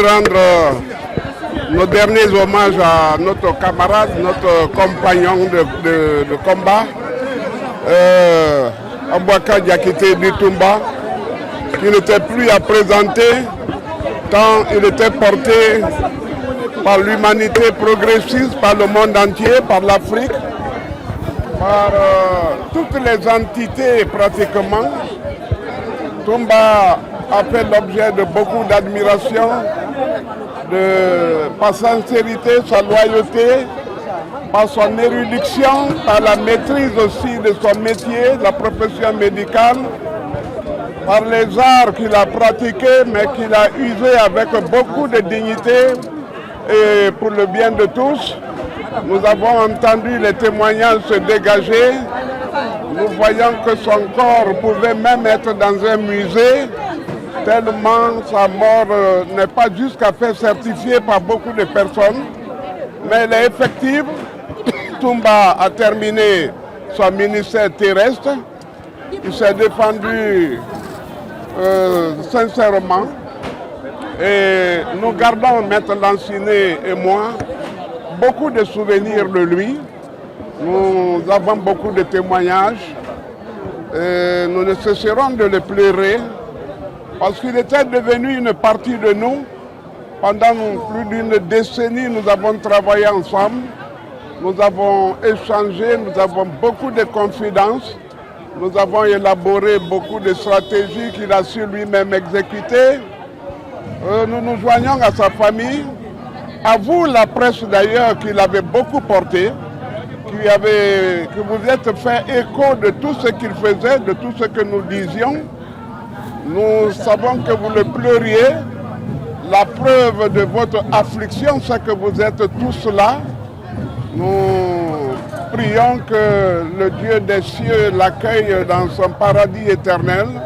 rendre nos derniers hommages à notre camarade, notre compagnon de combat, Abouaka Diakité Ditumba, qui n'était plus à présenter tant il était porté par l'humanité progressiste, par le monde entier, par l'Afrique, par toutes les entités pratiquement. Toumba a fait l'objet de beaucoup d'admiration, par sa sincérité, sa loyauté, par son érudition, par la maîtrise aussi de son métier, de la profession médicale, par les arts qu'il a pratiqués, mais qu'il a usés avec beaucoup de dignité et pour le bien de tous. Nous avons entendu les témoignages se dégager. Nous voyons que son corps pouvait même être dans un musée, tellement sa mort n'est pas jusqu'à faire certifier par beaucoup de personnes, mais elle est effective. Toumba a terminé son ministère terrestre. Il s'est défendu sincèrement. Et nous gardons, Maître Lanciné et moi, beaucoup de souvenirs de lui. Nous avons beaucoup de témoignages. Et nous ne cesserons de le pleurer parce qu'il était devenu une partie de nous. Pendant plus d'une décennie, nous avons travaillé ensemble. Nous avons échangé, nous avons beaucoup de confidences. Nous avons élaboré beaucoup de stratégies qu'il a su lui-même exécuter. Nous nous joignons à sa famille, à vous la presse d'ailleurs qui l'avait beaucoup porté, que vous êtes fait écho de tout ce qu'il faisait, de tout ce que nous disions. Nous savons que vous le pleuriez. La preuve de votre affliction, c'est que vous êtes tous là. Nous prions que le Dieu des cieux l'accueille dans son paradis éternel.